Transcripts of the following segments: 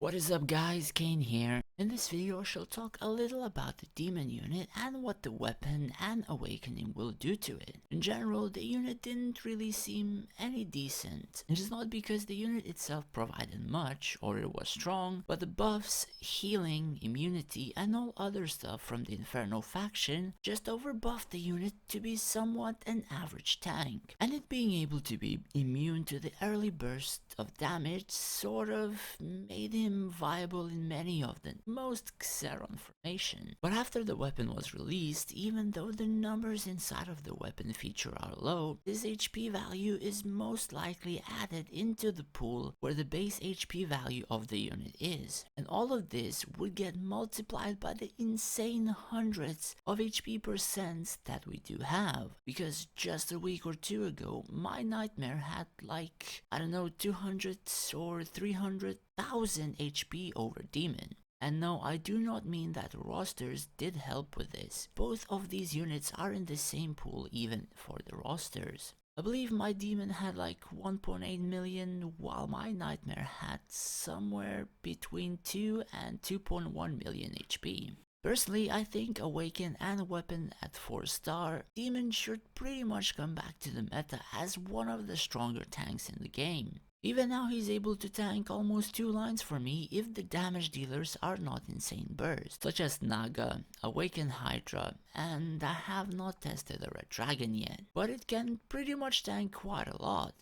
What is up guys, Kane here. In this video I shall talk a little about the demon unit and what the weapon and awakening will do to it. In general, the unit didn't really seem any decent. It is not because the unit itself provided much or it was strong, but the buffs, healing, immunity and all other stuff from the Inferno faction just overbuffed the unit to be somewhat an average tank. And it being able to be immune to the early burst of damage sort of made him viable in many of the most Xeron formation. But after the weapon was released, even though the numbers inside of the weapon feature are low, this HP value is most likely added into the pool where the base HP value of the unit is. And all of this would get multiplied by the insane hundreds of HP percents that we do have. Because just a week or two ago, my nightmare had like, I don't know, 200 or 300,000 HP over demon. And no, I do not mean that rosters did help with this. Both of these units are in the same pool even for the rosters. I believe my demon had like 1.8 million while my nightmare had somewhere between 2 and 2.1 million HP. Personally, I think Awaken and Weapon at 4-star, Demon should pretty much come back to the meta as one of the stronger tanks in the game. Even now he's able to tank almost 2 lines for me if the damage dealers are not insane bursts, such as Naga, Awaken Hydra, and I have not tested the Red Dragon yet, but it can pretty much tank quite a lot.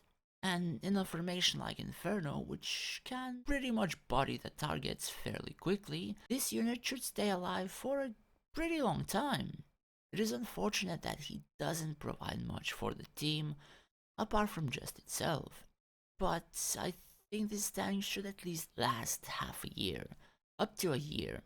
And in a formation like Inferno, which can pretty much body the targets fairly quickly, this unit should stay alive for a pretty long time. It is unfortunate that he doesn't provide much for the team, apart from just itself. But I think this tank should at least last half a year, up to a year.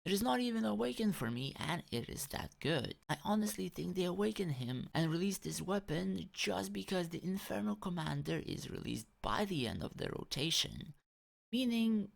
It is not even Awaken for me and it is that good. I honestly think they awaken him and release this weapon just because the Inferno Commander is released by the end of the rotation. Meaning,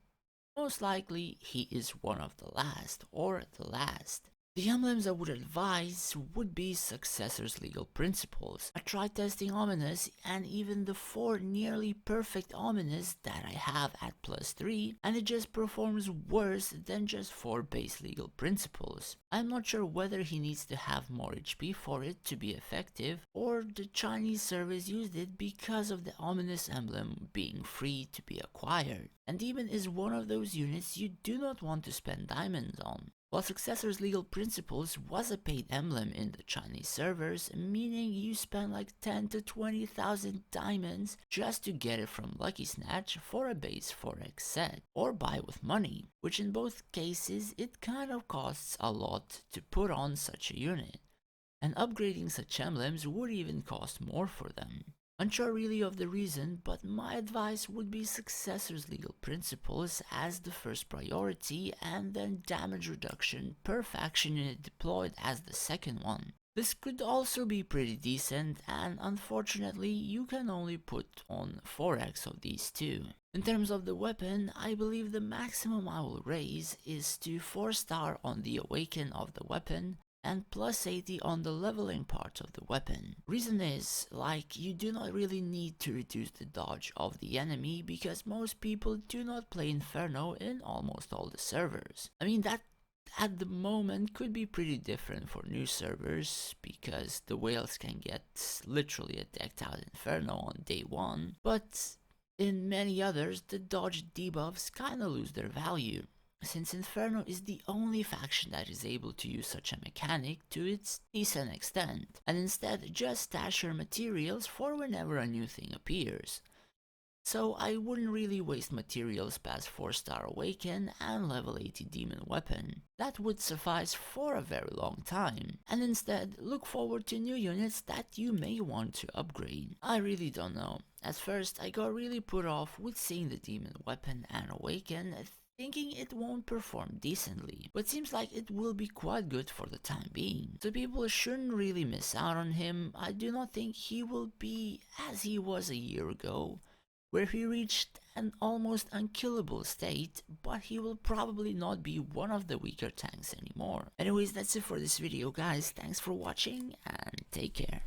most likely he is one of the last or the last. The emblems I would advise would be Successor's Legal Principles. I tried testing Ominous and even the 4 nearly perfect Ominous that I have at +3 and it just performs worse than just 4 base Legal Principles. I'm not sure whether he needs to have more HP for it to be effective or the Chinese servers used it because of the Ominous emblem being free to be acquired. And Demon is one of those units you do not want to spend diamonds on. While Successor's Legal Principles was a paid emblem in the Chinese servers, meaning you spend like 10 to 20,000 diamonds just to get it from Lucky Snatch for a base 4x set, or buy with money, which in both cases it kind of costs a lot to put on such a unit, and upgrading such emblems would even cost more for them. Unsure really of the reason, but my advice would be Successor's Legal Principles as the first priority and then damage reduction per faction unit deployed as the second one. This could also be pretty decent and unfortunately you can only put on 4x of these two. In terms of the weapon, I believe the maximum I will raise is to 4-star on the Awaken of the weapon and +80 on the leveling part of the weapon. Reason is, like, you do not really need to reduce the dodge of the enemy because most people do not play Inferno in almost all the servers. I mean, that at the moment could be pretty different for new servers because the whales can get literally a decked out Inferno on day 1, but in many others the dodge debuffs kinda lose their value, since Inferno is the only faction that is able to use such a mechanic to its decent extent, and instead just stash your materials for whenever a new thing appears. So I wouldn't really waste materials past 4-star Awaken and level 80 Demon Weapon. That would suffice for a very long time, and instead look forward to new units that you may want to upgrade. I really don't know. At first I got really put off with seeing the Demon Weapon and Awaken, thinking it won't perform decently, but seems like it will be quite good for the time being. So people shouldn't really miss out on him. I do not think he will be as he was a year ago, where he reached an almost unkillable state, but he will probably not be one of the weaker tanks anymore. Anyways, that's it for this video guys, thanks for watching and take care.